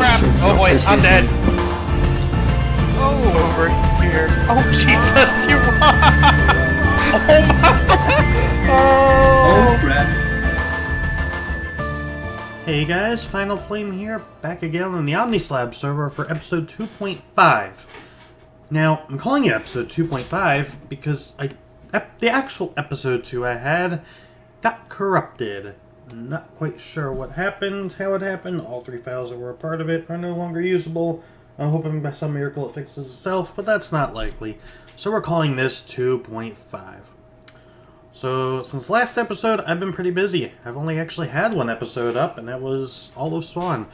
crap! Oh boy, I'm dead. Oh, over here. Oh Jesus, you. Oh my. Oh crap. Hey guys, Final Flame here, back again on the Omnislabs server for episode 2.5. Now, I'm calling it episode 2.5 because the actual episode 2 I had got corrupted. I'm not quite sure what happened, how it happened. All 3 files that were a part of it are no longer usable. I'm hoping by some miracle it fixes itself, but that's not likely. So we're calling this 2.5. So, since last episode, I've been pretty busy. I've only actually had one episode up, and that was all of Swan.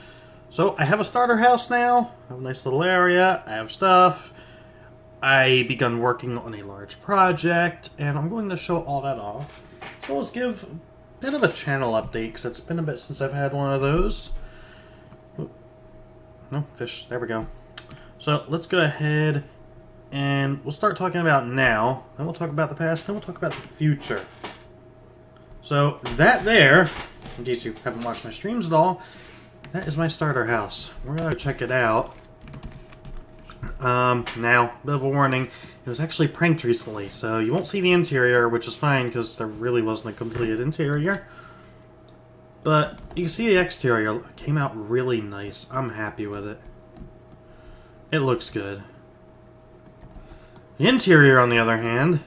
So, I have a starter house now. I have a nice little area. I have stuff. I begun working on a large project, and I'm going to show all that off. So, let's give a bit of a channel update, because it's been a bit since I've had one of those. Oh, fish. There we go. So, let's go ahead and we'll start talking about now, then we'll talk about the past, then we'll talk about the future. So, that there, in case you haven't watched my streams at all, that is my starter house. We're going to check it out. Now, bit of a warning, it was actually pranked recently, so you won't see the interior, which is fine, because there really wasn't a completed interior. But, you can see the exterior, it came out really nice. I'm happy with it. It looks good. The interior, on the other hand,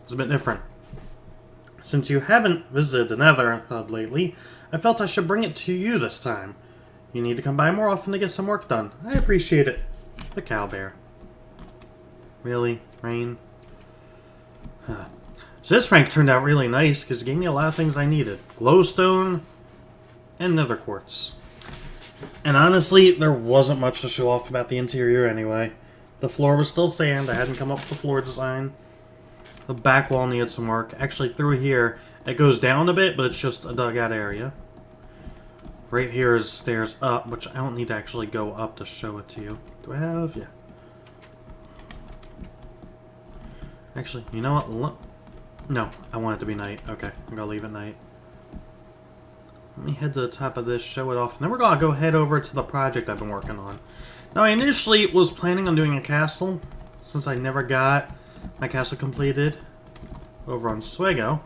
is a bit different. Since you haven't visited the Nether Hub lately, I felt I should bring it to you this time. You need to come by more often to get some work done. I appreciate it. The cow bear. Really? Rain? Huh. So this rank turned out really nice because it gave me a lot of things I needed. Glowstone and nether quartz. And honestly, there wasn't much to show off about the interior anyway. The floor was still sand. I hadn't come up with the floor design. The back wall needed some work. Actually, through here, it goes down a bit, but it's just a dugout area. Right here is stairs up, which I don't need to actually go up to show it to you. Do I have? Yeah. Actually, you know what? No, I want it to be night. Okay, I'm gonna leave it night. Let me head to the top of this, show it off, and then we're gonna go head over to the project I've been working on. Now, I initially was planning on doing a castle, since I never got my castle completed over on Swego.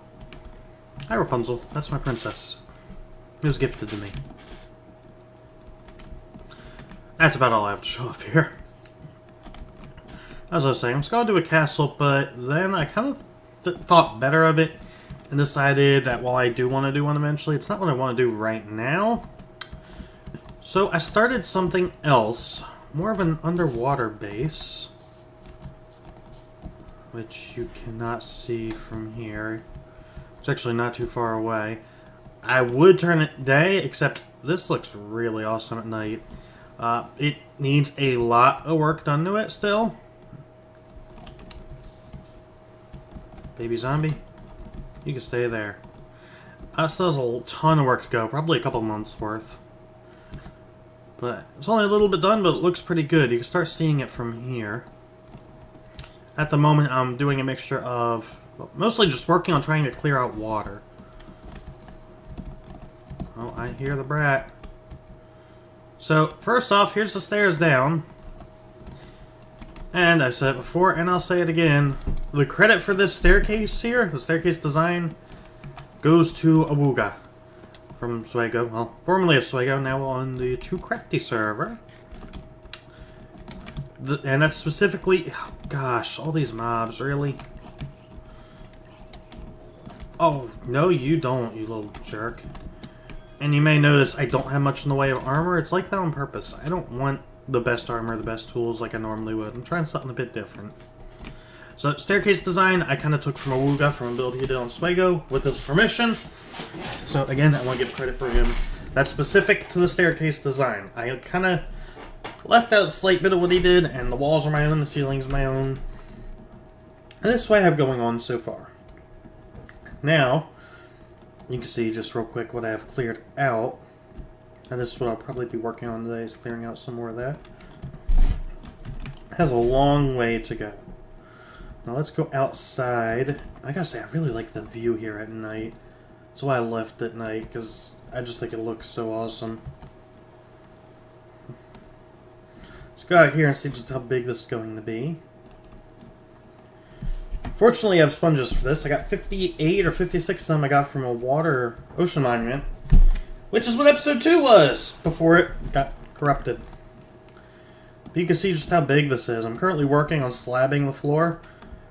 Hi, Rapunzel. That's my princess. It was gifted to me. That's about all I have to show off here. As I was saying, I'm just going to do a castle, but then I kind of thought better of it and decided that while I do want to do one eventually, it's not what I want to do right now. So I started something else. More of an underwater base, which you cannot see from here. It's actually not too far away. I would turn it day, except this looks really awesome at night. It needs a lot of work done to it still. Baby zombie, you can stay there. Still has a ton of work to go, probably a couple months worth. But it's only a little bit done, but it looks pretty good. You can start seeing it from here. At the moment, I'm doing a mixture of, well, mostly just working on trying to clear out water. Oh, I hear the brat. So, first off, here's the stairs down. And I've said it before, and I'll say it again. The credit for this staircase here, the staircase design, goes to Awuga. From Swego, well, formerly of Swego, now on the Too Crafty server. And that's specifically, oh gosh, all these mobs, really? Oh, no you don't, you little jerk. And you may notice I don't have much in the way of armor. It's like that on purpose. I don't want the best armor, the best tools like I normally would. I'm trying something a bit different. So, staircase design, I kind of took from Awuga from a build he did on Swego with his permission. So, again, I want to give credit for him. That's specific to the staircase design. I kind of left out a slight bit of what he did, and the walls are my own, the ceiling's my own. And that's what I have going on so far. Now, you can see just real quick what I have cleared out. And this is what I'll probably be working on today, is clearing out some more of that. It has a long way to go. Now let's go outside. I gotta say, I really like the view here at night. That's why I left at night, because I just think it looks so awesome. Let's go out here and see just how big this is going to be. Fortunately, I have sponges for this. I got 58 or 56 of them I got from a ocean monument, which is what episode 2 was before it got corrupted. But you can see just how big this is. I'm currently working on slabbing the floor.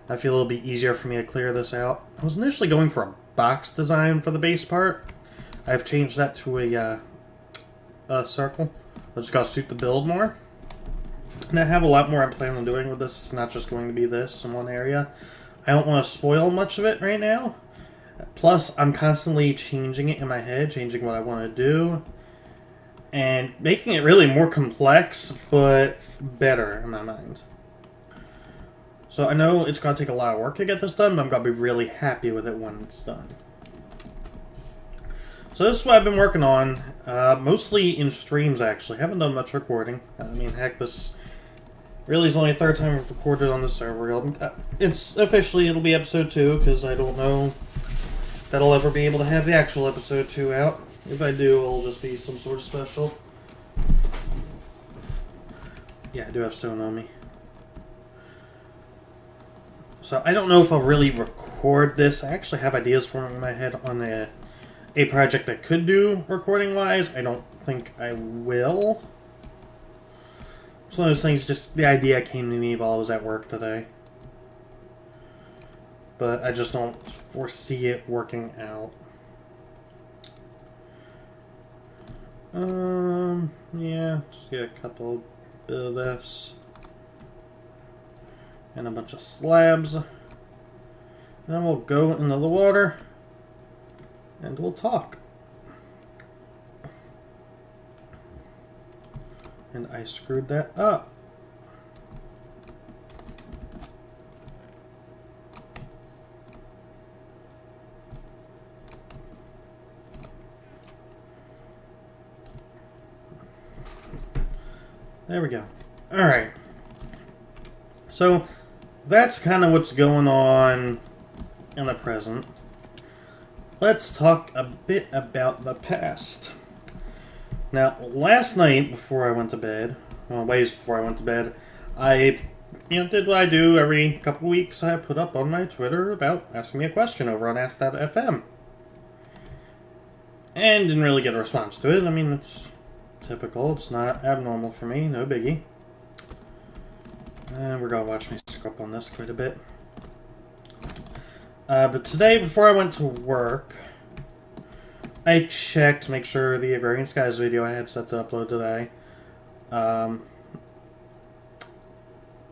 I feel it'll be easier for me to clear this out. I was initially going for a box design for the base part. I've changed that to a circle. I just gotta suit the build more. And I have a lot more I'm planning on doing with this. It's not just going to be this in one area. I don't want to spoil much of it right now. Plus, I'm constantly changing it in my head, changing what I want to do, and making it really more complex, but better in my mind. So I know it's going to take a lot of work to get this done, but I'm going to be really happy with it when it's done. So this is what I've been working on, mostly in streams actually. Haven't done much recording. I mean, heck, this really is only the third time I've recorded on the server. It's officially, it'll be episode 2, because I don't know that I'll ever be able to have the actual episode 2 out. If I do, it'll just be some sort of special. Yeah, I do have stone on me. So I don't know if I'll really record this. I actually have ideas for it in my head on a project I could do recording-wise. I don't think I will. It's one of those things, just the idea came to me while I was at work today. But I just don't foresee it working out. Yeah, just get a couple bit of this. And a bunch of slabs. And then we'll go into the water. And we'll talk. And I screwed that up. There we go. Alright. So, that's kind of what's going on in the present. Let's talk a bit about the past. Now, last night before I went to bed, well, ways before I went to bed, I did what I do every couple weeks. I put up on my Twitter about asking me a question over on Ask.fm. And didn't really get a response to it. I mean, it's typical. It's not abnormal for me. No biggie. And we're going to watch me screw up on this quite a bit. But today, before I went to work, I checked to make sure the Agrarian Skies video I had set to upload today,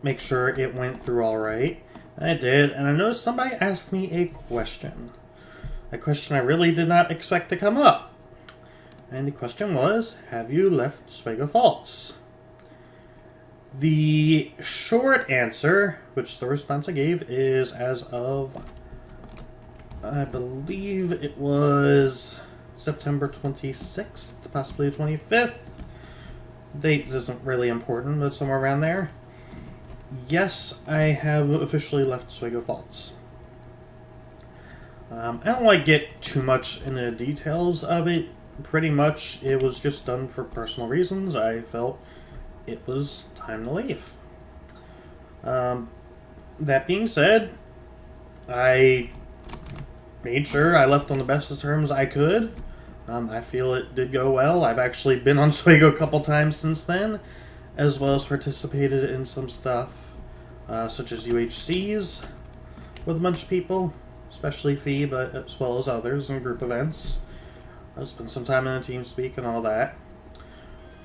make sure it went through alright. I did, and I noticed somebody asked me a question. A question I really did not expect to come up. And the question was, have you left Swego Falls? The short answer, which the response I gave, is as of, I believe it was September 26th, possibly the 25th. Date isn't really important, but somewhere around there. Yes, I have officially left Swego Falls. I don't want to get too much into the details of it. Pretty much, it was just done for personal reasons. I felt it was time to leave. That being said, I made sure I left on the best of terms I could. I feel it did go well. I've actually been on Swego a couple times since then, as well as participated in some stuff, such as UHCs with a bunch of people, especially Fee, but as well as others in group events. I spent some time in a TeamSpeak and all that.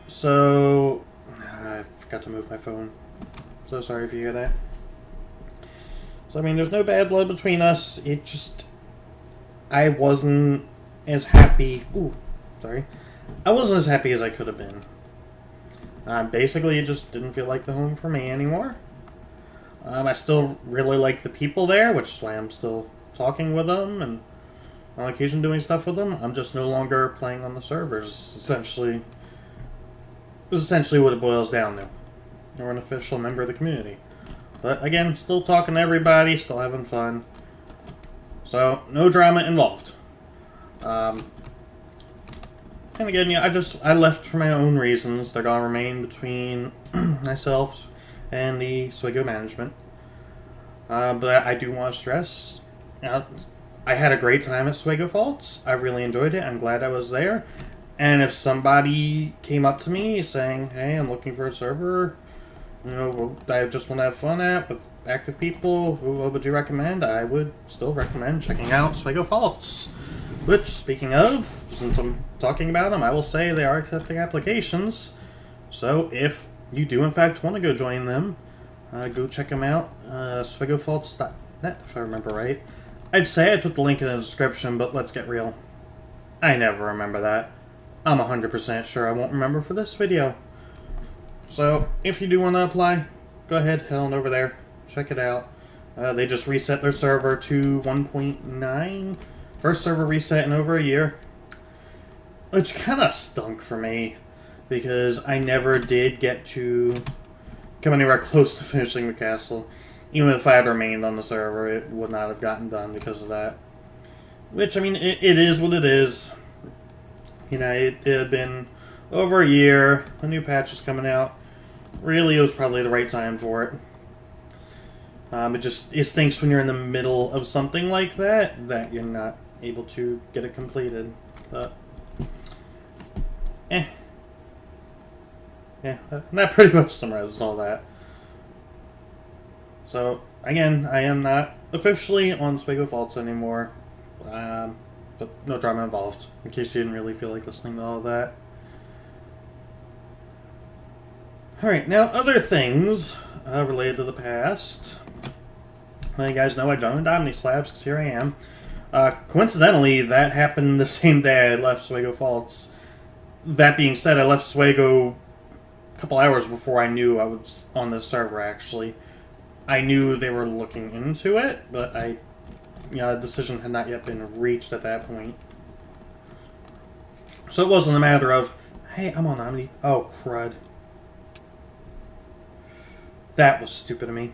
So, I forgot to move my phone. So sorry if you hear that. So, I mean, there's no bad blood between us. It just, I wasn't as happy. I wasn't as happy as I could have been. Basically, it just didn't feel like the home for me anymore. I still really like the people there, which is why I'm still talking with them and on occasion doing stuff with them. I'm just no longer playing on the servers. Essentially, this is essentially what it boils down to. You're an official member of the community. But again, still talking to everybody, still having fun. So, no drama involved. And again, yeah, I left for my own reasons. They're gonna remain between myself and the Swigo management. But I do want to stress, I had a great time at Swigo Faults. I really enjoyed it. I'm glad I was there. And if somebody came up to me saying, "Hey, I'm looking for a server, I just want to have fun at with active people, what would you recommend?" I would still recommend checking out Swigo Faults. Which, speaking of, since I'm talking about them, I will say they are accepting applications. So if you do in fact want to go join them, go check them out. SwigoFaults.net, if I remember right. I'd say I'd put the link in the description, but let's get real. I never remember that. I'm 100% sure I won't remember for this video. So, if you do want to apply, go ahead, head on over there, check it out. They just reset their server to 1.9. First server reset in over a year. Which kind of stunk for me, because I never did get to come anywhere close to finishing the castle. Even if I had remained on the server, it would not have gotten done because of that. Which, I mean, it is what it is. It had been over a year, a new patch is coming out. Really, it was probably the right time for it. It stinks when you're in the middle of something like that you're not able to get it completed. But, yeah, that pretty much summarizes all that. So, again, I am not officially on Swigo Faults anymore. But no drama involved, in case you didn't really feel like listening to all that. Alright, now other things related to the past. Well, you guys know I joined Omnislabs, because here I am. Coincidentally, that happened the same day I left Swigo Faults. That being said, I left Swigo a couple hours before I knew I was on the server, actually. I knew they were looking into it, but the decision had not yet been reached at that point. So it wasn't a matter of, "Hey, I'm on Omni." Oh, crud. That was stupid of me.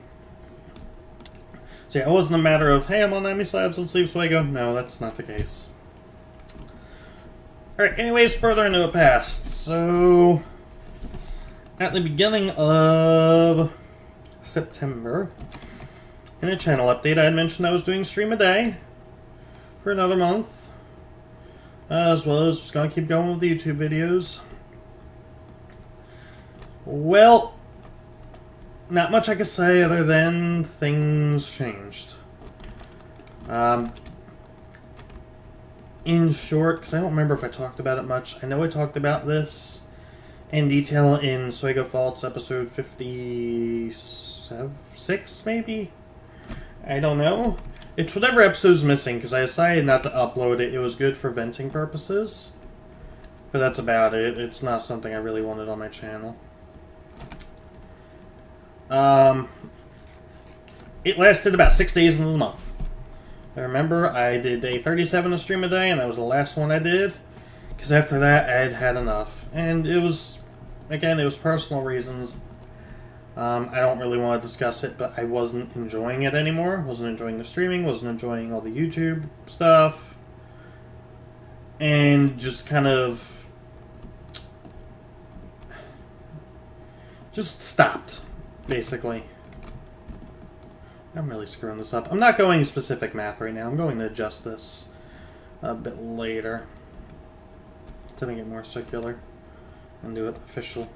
So yeah, it wasn't a matter of, "Hey, I'm on Omnislabs, let's leave Swigo." No, that's not the case. Alright, anyways, further into the past. So, at the beginning of September, in a channel update, I had mentioned I was doing stream a day for another month, as well as just gonna keep going with the YouTube videos. Well, not much I can say other than things changed. In short, because I don't remember if I talked about it much, I know I talked about this in detail in Swigo Faults episode 56, maybe? I don't know. It's whatever episode's missing, because I decided not to upload it. It was good for venting purposes. But that's about it. It's not something I really wanted on my channel. It lasted about 6 days in the month. I remember I did day 37 of stream a day, and that was the last one I did. Because after that, I had had enough. And it was, again, it was personal reasons. I don't really want to discuss it, but I wasn't enjoying it anymore. Wasn't enjoying the streaming, wasn't enjoying all the YouTube stuff. And just kind of just stopped, basically. I'm really screwing this up. I'm not going specific math right now. I'm going to adjust this a bit later to make it more circular and do it official.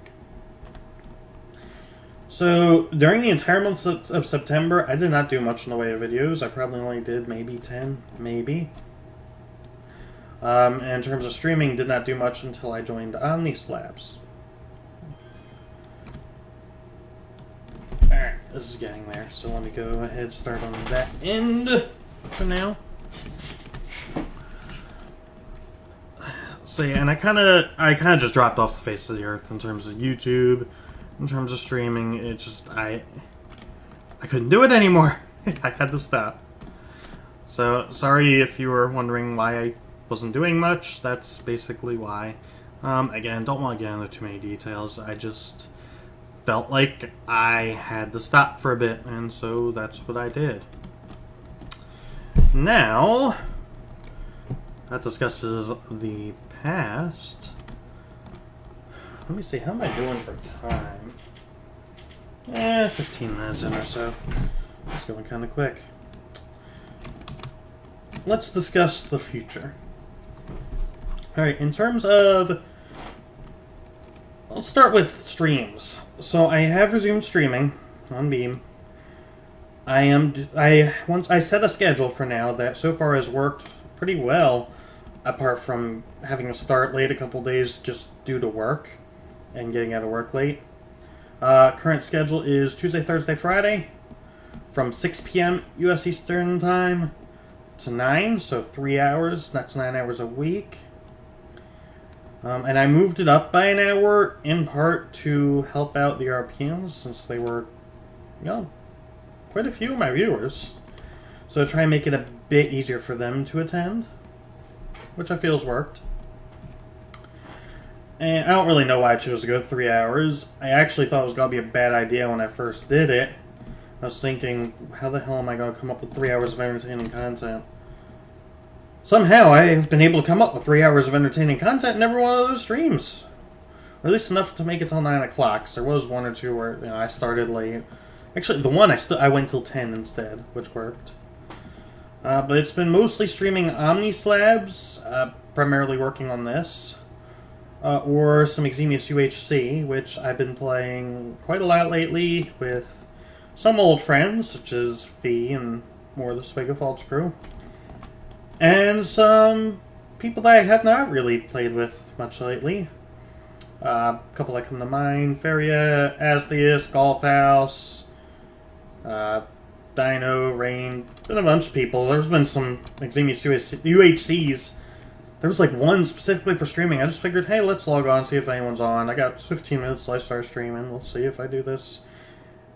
So, during the entire month of September, I did not do much in the way of videos. I probably only did maybe 10, maybe. And in terms of streaming, did not do much until I joined Omnislabs. Alright, this is getting there, so let me go ahead and start on that end for now. So yeah, and I kind of just dropped off the face of the earth in terms of YouTube. In terms of streaming, it just, I couldn't do it anymore. I had to stop. So, sorry if you were wondering why I wasn't doing much. That's basically why. Again, don't want to get into too many details. I just felt like I had to stop for a bit, and so that's what I did. Now, that discusses the past. Let me see, how am I doing for time? 15 minutes in or so. It's going kind of quick. Let's discuss the future. Alright, in terms of... Let's start with streams. So I have resumed streaming on Beam. Once I set a schedule for now that so far has worked pretty well, apart from having to start late a couple days just due to work and getting out of work late. Current schedule is Tuesday, Thursday, Friday from 6 p.m. U.S. Eastern Time to 9, so 3 hours. That's 9 hours a week. And I moved it up by an hour in part to help out the RPMs since they were, quite a few of my viewers. So try and make it a bit easier for them to attend, which I feel has worked. And I don't really know why I chose to go 3 hours. I actually thought it was going to be a bad idea when I first did it. I was thinking, how the hell am I going to come up with 3 hours of entertaining content? Somehow I have been able to come up with 3 hours of entertaining content in every one of those streams. Or at least enough to make it till 9 o'clock. So there was one or two where I started late. Actually, the one I went till 10 instead, which worked. But it's been mostly streaming Omnislabs, primarily working on this. Or some Exemius UHC, which I've been playing quite a lot lately with some old friends, such as Fee and more of the Swigafalt's crew. And some people that I have not really played with much lately. A couple that come to mind: Feria, Astheus, Golf House, Dino, Rain, been a bunch of people. There's been some Exemius UHCs. There was like one specifically for streaming. I just figured, hey, let's log on, see if anyone's on. I got 15 minutes till I start streaming. We'll see if I do this.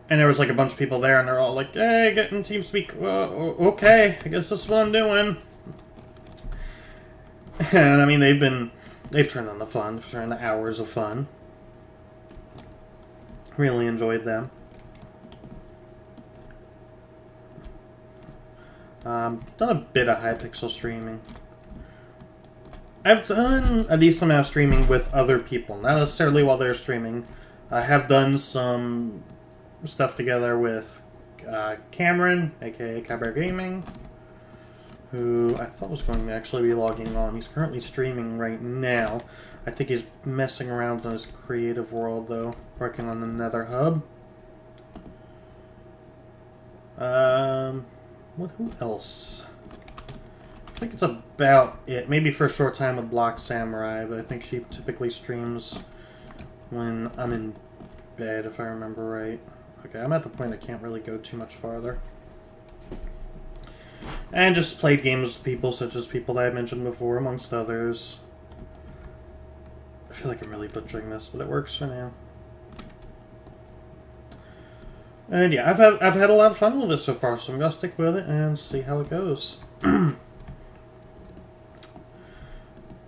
And there was like a bunch of people there, and they're all like, hey, get in TeamSpeak. Well, okay, I guess this is what I'm doing. And I mean, they've turned on the fun, turned the hours of fun. Really enjoyed them. Done a bit of Hypixel streaming. I've done a decent amount of streaming with other people, not necessarily while they're streaming. I have done some stuff together with Cameron, aka Cabaret Gaming, who I thought was going to actually be logging on. He's currently streaming right now. I think he's messing around in his creative world, though, working on the Nether Hub. Who else? I think it's about it. Maybe for a short time with Block Samurai, but I think she typically streams when I'm in bed, if I remember right. Okay, I'm at the point I can't really go too much farther. And just played games with people such as people that I mentioned before, amongst others. I feel like I'm really butchering this, but it works for now. And yeah, I've had a lot of fun with this so far, so I'm gonna stick with it and see how it goes.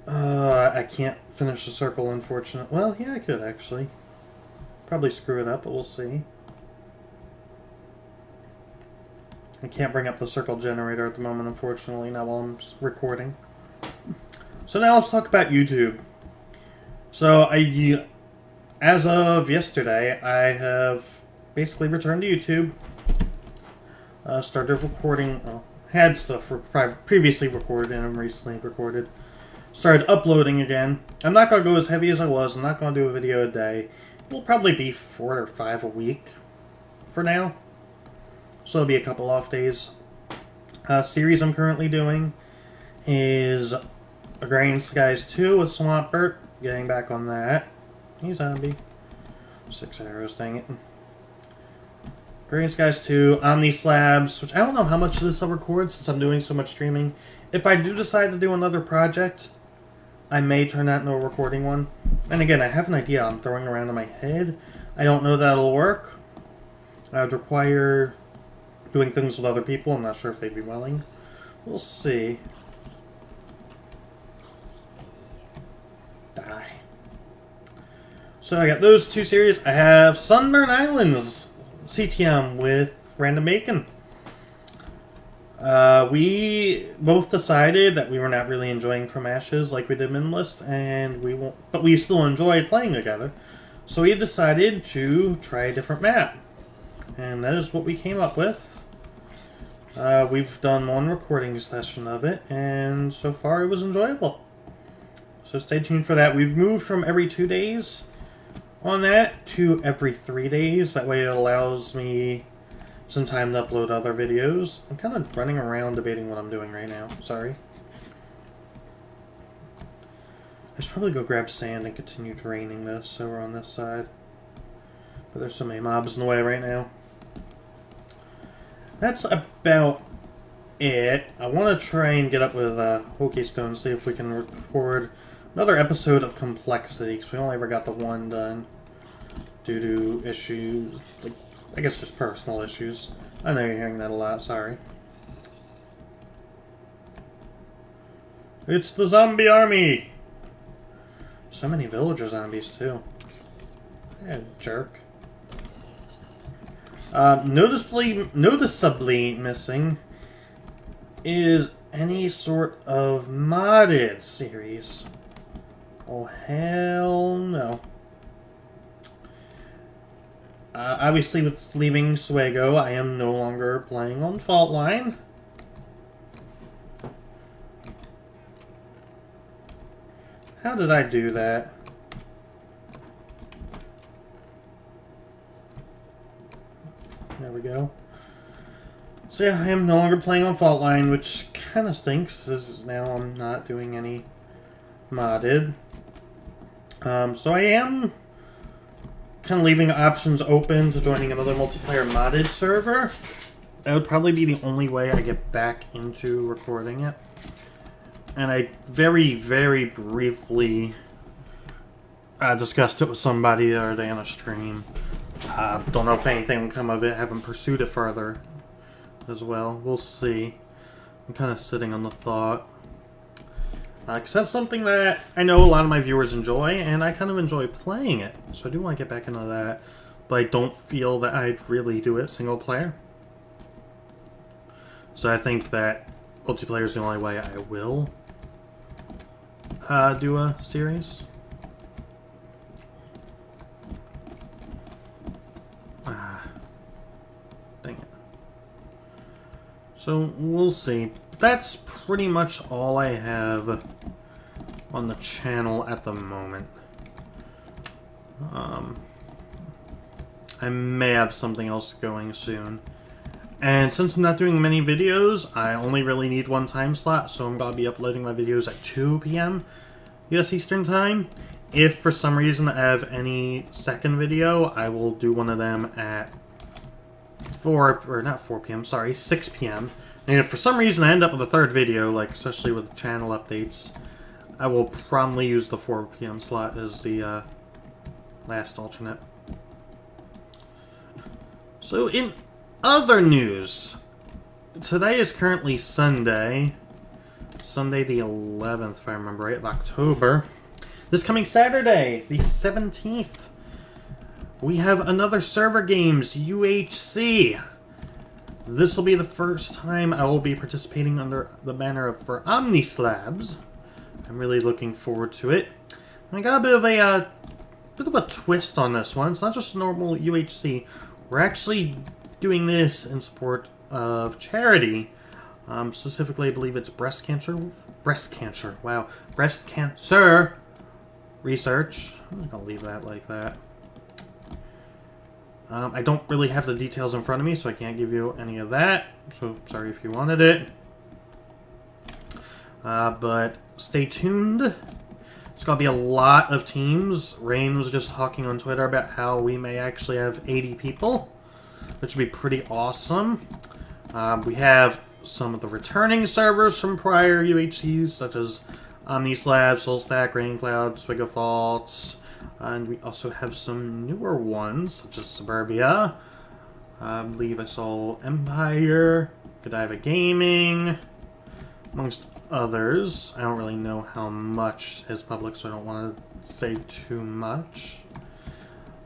I can't finish the circle, unfortunately. Well, yeah, I could actually. Probably screw it up, but we'll see. I can't bring up the circle generator at the moment, unfortunately, not while I'm recording. So now let's talk about YouTube. So, as of yesterday, I have basically returned to YouTube. Started recording, had stuff previously recorded and recently recorded. Started uploading again. I'm not going to go as heavy as I was. I'm not going to do a video a day. It'll probably be 4 or 5 a week for now. So it'll be a couple off days. Series I'm currently doing is Agrarian Skies 2 with Swampert. Getting back on that. He's zombie. 6 arrows, dang it. Agrarian Skies 2, Omnislabs, which I don't know how much of this I'll record since I'm doing so much streaming. If I do decide to do another project, I may turn that into a recording one. And again, I have an idea I'm throwing around in my head. I don't know that it'll work. I would require doing things with other people. I'm not sure if they'd be willing. We'll see. Die. So I got those 2 series. I have Sunburn Islands CTM with Random Bacon. We both decided that we were not really enjoying From Ashes like we did Minimalist, and we won't, but we still enjoyed playing together. So we decided to try a different map, and that is what we came up with. We've done one recording session of it, and so far it was enjoyable. So stay tuned for that. We've moved from every 2 days on that to every 3 days. That way it allows me some time to upload other videos. I'm kind of running around debating what I'm doing right now. Sorry. I should probably go grab sand and continue draining this over on this side. But there's so many mobs in the way right now. That's about it. I want to try and get up with Hokystone, see if we can record another episode of Complexity, because we only ever got the one done due to issues, like, I guess just personal issues. I know you're hearing that a lot, sorry. It's the zombie army! So many villager zombies, too. Yeah, jerk. Noticeably missing is any sort of modded series. Oh, hell no. Obviously, with leaving Suego, I am no longer playing on Fault Line. How did I do that? There we go. So yeah, I am no longer playing on Fault Line, which kind of stinks. This is now I'm not doing any modded. So I am kind of leaving options open to joining another multiplayer modded server. That would probably be the only way I get back into recording it. And I very, very briefly discussed it with somebody the other day on a stream. Don't know if anything will come of it. Haven't pursued it further as well. We'll see. I'm kind of sitting on the thought. Because that's something that I know a lot of my viewers enjoy, and I kind of enjoy playing it. So I do want to get back into that. But I don't feel that I'd really do it single player. So I think that multiplayer is the only way I will do a series. Dang it. So we'll see. That's pretty much all I have on the channel at the moment. I may have something else going soon. And since I'm not doing many videos, I only really need one time slot, so I'm going to be uploading my videos at 2 p.m. US Eastern Time. If for some reason I have any second video, I will do one of them at 6 p.m. And if for some reason I end up with a third video, like especially with channel updates, I will probably use the 4 p.m. slot as the last alternate. So in other news, today is currently Sunday the 11th, if I remember right, of October. This coming Saturday, the 17th, we have another Server Games UHC. This will be the first time I will be participating under the banner of for Omnislabs. I'm really looking forward to it. And I got a bit of a twist on this one. It's not just normal UHC. We're actually doing this in support of charity. Specifically, I believe it's breast cancer research. I'm just gonna leave that like that. I don't really have the details in front of me, so I can't give you any of that. So sorry if you wanted it. But stay tuned. It's gonna be a lot of teams. Rain was just talking on Twitter about how we may actually have 80 people, which would be pretty awesome. We have some of the returning servers from prior UHCs, such as Omnislabs, Soulstack, Raincloud, Swig Faults, and we also have some newer ones, such as Suburbia. I believe I saw Empire, Godiva Gaming, amongst others. I don't really know how much is public, so I don't want to say too much.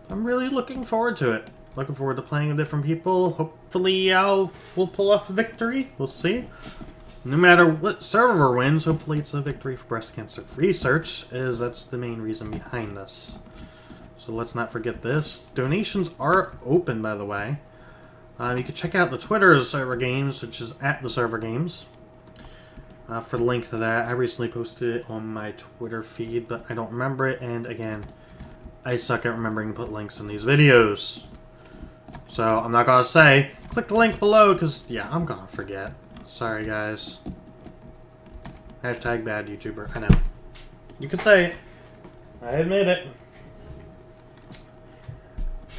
I'm really looking forward to it. looking forward to playing with different people. Hopefully we'll pull off a victory. We'll see. No matter what server wins, hopefully it's a victory for breast cancer research, as that's the main reason behind this. So let's not forget this. Donations are open, by the way. You can check out the Twitter of Server Games, which is @theservergames. For the link to that, I recently posted it on my Twitter feed, but I don't remember it, and again, I suck at remembering to put links in these videos. So I'm not gonna say, click the link below, because, yeah, I'm gonna forget. Sorry, guys. Hashtag bad YouTuber. I know. You can say it. I admit it.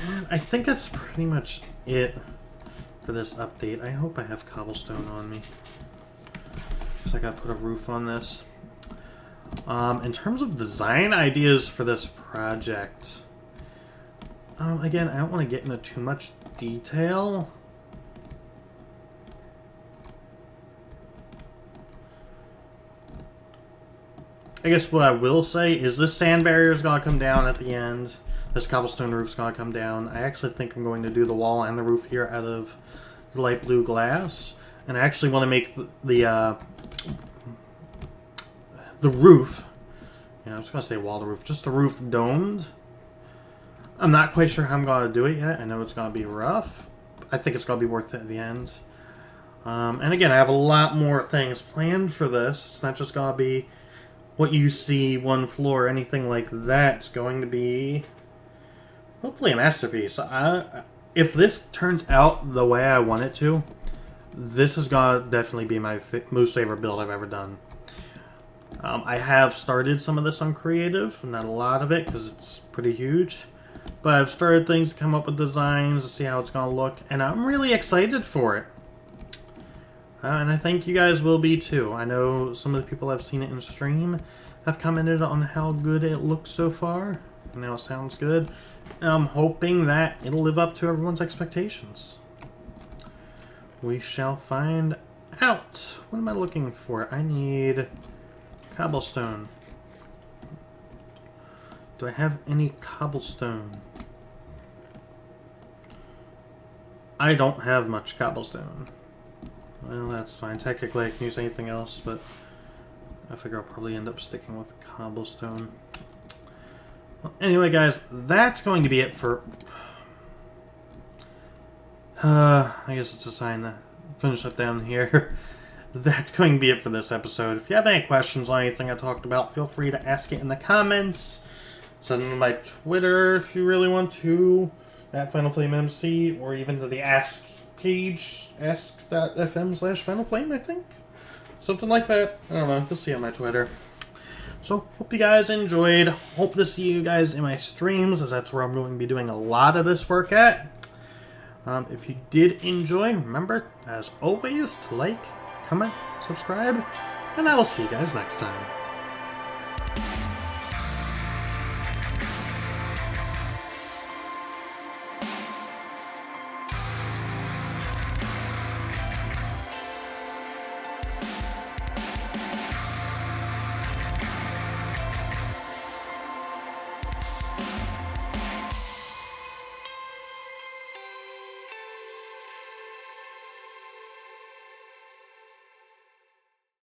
And I think that's pretty much it for this update. I hope I have cobblestone on me, because I gotta put a roof on this. In terms of design ideas for this project, again, I don't want to get into too much detail. I guess what I will say is this sand barrier is going to come down at the end. This cobblestone roof is going to come down. I actually think I'm going to do the wall and the roof here out of light blue glass. And I actually want to make the roof, I was going to say wall to roof, just the roof domed. I'm not quite sure how I'm going to do it yet. I know it's going to be rough. I think it's going to be worth it at the end. And again, I have a lot more things planned for this. It's not just going to be what you see, one floor, anything like that. It's going to be hopefully a masterpiece. If this turns out the way I want it to, this is going to definitely be my most favorite build I've ever done. I have started some of this on creative, not a lot of it because it's pretty huge, but I've started things to come up with designs to see how it's going to look, and I'm really excited for it. And I think you guys will be too. I know some of the people I've seen it in stream have commented on how good it looks so far, and how it sounds good. And I'm hoping that it'll live up to everyone's expectations. We shall find out. What am I looking for? I need cobblestone. Do I have any cobblestone? I don't have much cobblestone. Well, that's fine. Technically, I can use anything else, but I figure I'll probably end up sticking with cobblestone. Well, anyway, guys, that's going to be it for... I guess it's a sign to finish up down here. That's going to be it for this episode. If you have any questions on anything I talked about, feel free to ask it in the comments. Send them to my Twitter if you really want to, @FinalFlameMC, or even to the Ask page, ask.fm/FinalFlame, I think. Something like that. I don't know. You'll see on my Twitter. So, hope you guys enjoyed. Hope to see you guys in my streams, as that's where I'm going to be doing a lot of this work at. If you did enjoy, remember, as always, to like, comment, subscribe, and I will see you guys next time.